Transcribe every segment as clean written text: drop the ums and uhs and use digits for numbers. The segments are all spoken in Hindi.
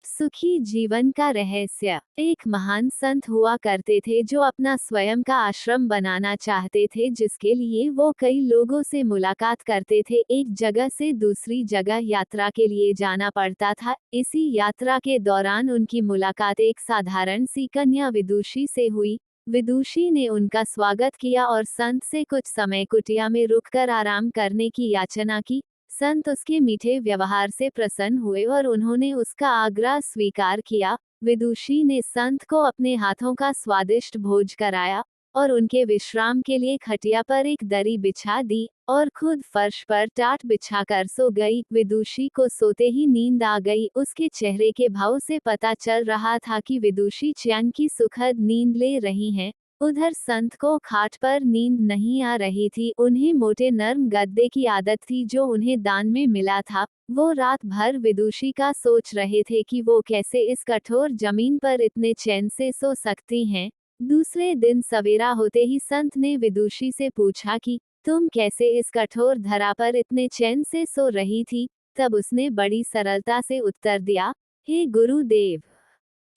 सुखी जीवन का रहस्य। एक महान संत हुआ करते थे जो अपना स्वयं का आश्रम बनाना चाहते थे, जिसके लिए वो कई लोगों से मुलाकात करते थे। एक जगह से दूसरी जगह यात्रा के लिए जाना पड़ता था। इसी यात्रा के दौरान उनकी मुलाकात एक साधारण सी कन्या विदुषी से हुई। विदुषी ने उनका स्वागत किया और संत से कुछ समय कुटिया में रुककर आराम करने की याचना की। संत उसके मीठे व्यवहार से प्रसन्न हुए और उन्होंने उसका आग्रह स्वीकार किया। विदुषी ने संत को अपने हाथों का स्वादिष्ट भोज कराया और उनके विश्राम के लिए खटिया पर एक दरी बिछा दी और खुद फर्श पर टाट बिछाकर सो गई। विदुषी को सोते ही नींद आ गई। उसके चेहरे के भाव से पता चल रहा था कि विदुषी चैन की सुखद नींद ले रही हैं। उधर संत को खाट पर नींद नहीं आ रही थी। उन्हें मोटे नर्म गद्दे की आदत थी जो उन्हें दान में मिला था। वो रात भर विदुषी का सोच रहे थे कि वो कैसे इस कठोर जमीन पर इतने चैन से सो सकती हैं। दूसरे दिन सवेरा होते ही संत ने विदुषी से पूछा कि तुम कैसे इस कठोर धरा पर इतने चैन से सो रही थी। तब उसने बड़ी सरलता से उत्तर दिया, हे गुरुदेव,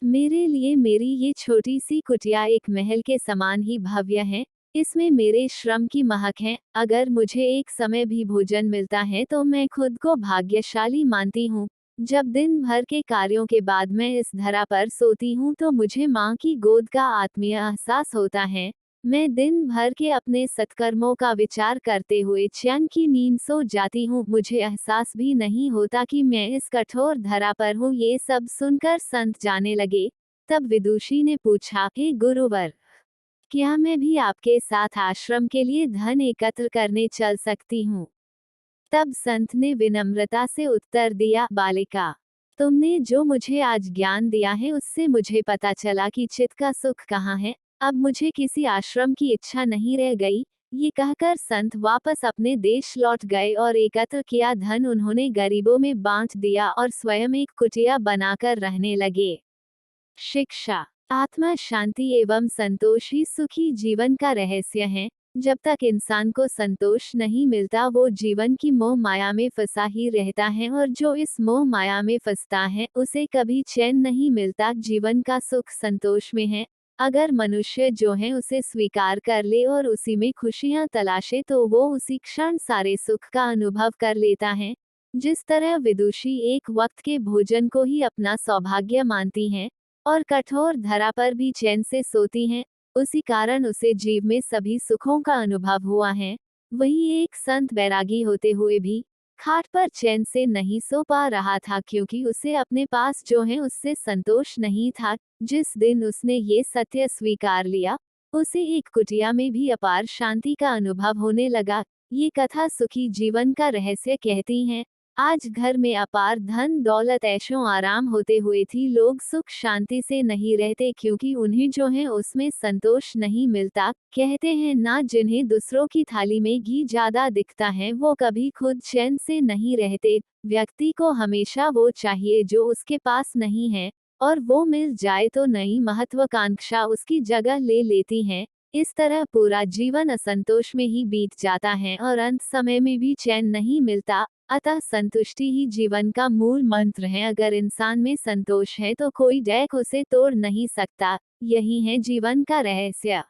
मेरे लिए मेरी ये छोटी सी कुटिया एक महल के समान ही भव्य है। इसमें मेरे श्रम की महक है। अगर मुझे एक समय भी भोजन मिलता है तो मैं खुद को भाग्यशाली मानती हूँ। जब दिन भर के कार्यों के बाद मैं इस धरा पर सोती हूँ तो मुझे माँ की गोद का आत्मीय एहसास होता है। मैं दिन भर के अपने सत्कर्मों का विचार करते हुए चैन की नींद सो जाती हूँ। मुझे एहसास भी नहीं होता कि मैं इस कठोर धरा पर हूँ। ये सब सुनकर संत जाने लगे। तब विदुषी ने पूछा, हे गुरुवर, क्या मैं भी आपके साथ आश्रम के लिए धन एकत्र करने चल सकती हूँ? तब संत ने विनम्रता से उत्तर दिया, बालिका, तुमने जो मुझे आज ज्ञान दिया है उससे मुझे पता चला कि चित्त का सुख कहाँ है। अब मुझे किसी आश्रम की इच्छा नहीं रह गई। ये कहकर संत वापस अपने देश लौट गए और एकत्र किया धन उन्होंने गरीबों में बांट दिया और स्वयं एक कुटिया बनाकर रहने लगे। शिक्षा। आत्मा शांति एवं संतोष ही सुखी जीवन का रहस्य है। जब तक इंसान को संतोष नहीं मिलता वो जीवन की मोह माया में फंसा ही रहता है, और जो इस मोह माया में फंसता है उसे कभी चैन नहीं मिलता। जीवन का सुख संतोष में है। अगर मनुष्य जो है उसे स्वीकार कर ले और उसी में खुशियां तलाशे तो वो उसी क्षण सारे सुख का अनुभव कर लेता है। जिस तरह विदुषी एक वक्त के भोजन को ही अपना सौभाग्य मानती हैं और कठोर धरा पर भी चैन से सोती हैं, उसी कारण उसे जीव में सभी सुखों का अनुभव हुआ है। वही एक संत बैरागी होते हुए भी खाट पर चैन से नहीं सो पा रहा था, क्योंकि उसे अपने पास जो है उससे संतोष नहीं था। जिस दिन उसने ये सत्य स्वीकार लिया, उसे एक कुटिया में भी अपार शांति का अनुभव होने लगा। ये कथा सुखी जीवन का रहस्य कहती है। आज घर में अपार धन दौलत ऐशो आराम होते हुए भी लोग सुख शांति से नहीं रहते, क्योंकि उन्हें जो है उसमें संतोष नहीं मिलता। कहते हैं ना, जिन्हें दूसरों की थाली में घी ज्यादा दिखता है वो कभी खुद चैन से नहीं रहते। व्यक्ति को हमेशा वो चाहिए जो उसके पास नहीं है, और वो मिल जाए तो नई महत्वाकांक्षा उसकी जगह ले लेती है। इस तरह पूरा जीवन असंतोष में ही बीत जाता है और अंत समय में भी चैन नहीं मिलता। अतः संतुष्टि ही जीवन का मूल मंत्र है। अगर इंसान में संतोष है तो कोई डैक उसे तोड़ नहीं सकता। यही है जीवन का रहस्य।